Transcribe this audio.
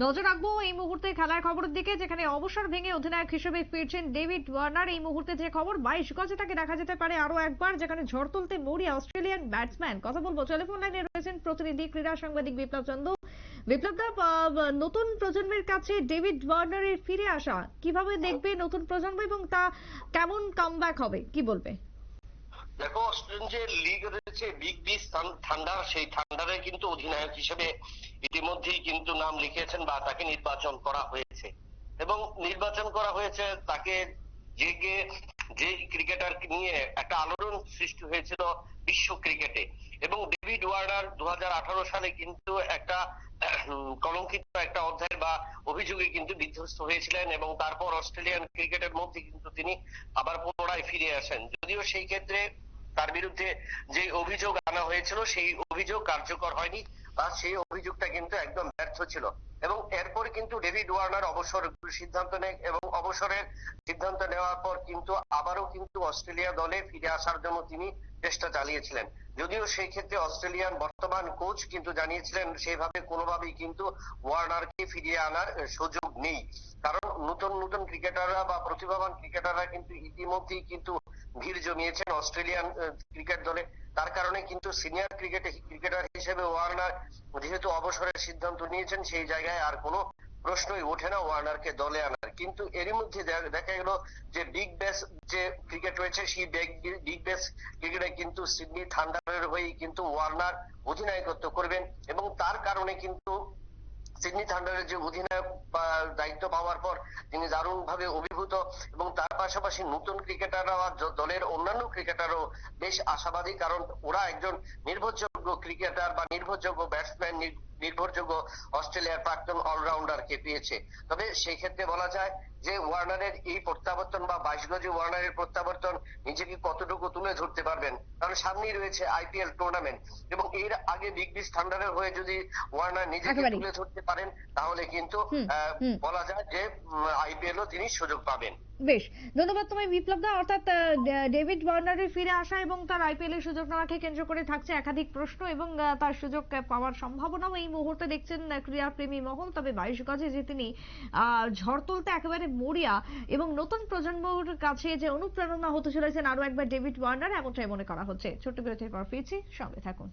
নজর রাখবো এই মুহূর্তে খেলার খবরের দিকে, যেখানে অবসর ভেঙে অধিনায়ক হিসেবে ফিরছেন ডেভিড ওয়ার্নার। এই মুহূর্তে যে খবর 22 গজে তাকে দেখা যেতে পারে আরো একবার, যেখানে ঝড় তুলতে মরিয়া অস্ট্রেলিয়ান ব্যাটসম্যান। কথা বলবো, টেলিফোন লাইনে রয়েছেন প্রতিনিধি ক্রীড়া সাংবাদিক বিপ্লব চন্দ্র। বিপ্লব দা, নতুন প্রজন্মের কাছে ডেভিড ওয়ার্নারের ফিরে আসা কিভাবে দেখবে নতুন প্রজন্ম, এবং তা কেমন কামব্যাক হবে, কি বলবে? দেখো, অস্ট্রেলিয়ান যে লিগ রয়েছে বিগ বিশ থান্ডার, সেই থান্ডারে কিন্তু অধিনায়ক হিসেবে ইতিমধ্যেই কিন্তু নাম লিখিয়েছেন বা তাকে নির্বাচন করা হয়েছে। এবং নির্বাচন করা হয়েছে তাকে, যে ক্রিকেটার নিয়ে একটা আলোড়ন সৃষ্টি হয়েছিল বিশ্ব ক্রিকেটে। এবং ডেভিড ওয়ার্নার 2018 সালে কিন্তু একটা কলঙ্কিত একটা অধ্যায় বা অভিযোগে কিন্তু বিধ্বস্ত হয়েছিলেন, এবং তারপর অস্ট্রেলিয়ান ক্রিকেটের মধ্যে কিন্তু তিনি আবার পুনরায় ফিরে আসেন। যদিও সেই ক্ষেত্রে তার বিরুদ্ধে যে অভিযোগ আনা হয়েছিল সেই অভিযোগ কার্যকর হয়নি, বা সেই অভিযোগটা কিন্তু একদম ব্যর্থ ছিল। এবং এরপর কিন্তু ডেভিড ওয়ার্নার অবসর সিদ্ধান্ত নেয়, এবং অবসরের সিদ্ধান্ত নেওয়ার পর কিন্তু আবারও কিন্তু অস্ট্রেলিয়া দলে ফিরে আসার জন্য তিনি চেষ্টা চালিয়েছিলেন। যদিও সেই ক্ষেত্রে অস্ট্রেলিয়ান বর্তমান কোচ কিন্তু জানিয়েছিলেন সেভাবে কোনোভাবেই কিন্তু ওয়ার্নারকে ফিরিয়ে আনার সুযোগ নেই। কারণ নতুন নতুন ক্রিকেটাররা বা প্রতিভাবান ক্রিকেটাররা কিন্তু ইতিমধ্যেই কিন্তু ভিড় জমিয়েছেন অস্ট্রেলিয়ান ক্রিকেট দলে। তার কারণে কিন্তু সিনিয়র ক্রিকেটার হিসেবে ওয়ার্নার যেহেতু অবসরের সিদ্ধান্ত নিয়েছেন, সেই জায়গায় আর কোনো প্রশ্নই ওঠে না ওয়ার্নারকে দলে আনার। কিন্তু এরই মধ্যে দেখা গেল যে বিগ ব্যাশ যে ক্রিকেট রয়েছে, সেই বিগ ব্যাশ ক্রিকেটে কিন্তু সিডনি থান্ডারের হয়েই কিন্তু ওয়ার্নার অধিনায়কত্ব করবেন। এবং তার কারণে কিন্তু সিডনি থান্ডারের যে অধিনায়ক দায়িত্ব পাওয়ার পর তিনি দারুণ ভাবে অভিভূত, এবং তার পাশাপাশি নতুন ক্রিকেটাররা দলের অন্যান্য ক্রিকেটারও বেশ আশাবাদী, কারণ ওরা একজন নির্ভরযোগ্য ক্রিকেটার বা নির্ভরযোগ্য ব্যাটসম্যান, নির্ভরযোগ্য অস্ট্রেলিয়ার প্রাক্তন অলরাউন্ডারকে পেয়েছে। তবে সেই ক্ষেত্রে বলা যায় যে ওয়ার্নারের এই প্রত্যাবর্তন বা 22 গজে ওয়ার্নারের প্রত্যাবর্তন নিজেকে কতটুকু তুলে ধরতে পারবেন, কারণ সামনেই রয়েছে আইপিএল টুর্নামেন্ট। এবং এর আগে বিগ বিশ থান্ডারের হয়ে যদি ওয়ার্নার নিজেকে তুলে ধরতে পারেন, তাহলে কিন্তু বলা যায় যে আইপিএলও তিনি সুযোগ পাবেন। বেশ, ধন্যবাদ তোমায় বিপ্লব দা। অর্থাৎ ডেভিড ওয়ার্নারের ফিরে আসা এবং তার আইপিএল এর সুযোগ নেওয়াকে কেন্দ্র করে থাকছে একাধিক প্রশ্ন, এবং তার সুযোগ পাওয়ার সম্ভাবনাও এই মুহূর্তে দেখছেন ক্রীড়াপ্রেমী মহল। তবে 22 গজে যে তিনি ঝড় তুলতে একেবারে মরিয়া, এবং নতুন প্রজন্মের কাছে যে অনুপ্রেরণা হতে চলেছেন আরো একবার ডেভিড ওয়ার্নার, এমনটাই মনে করা হচ্ছে। ছোট্ট বিরতির পর ফিরছি, সঙ্গে থাকুন।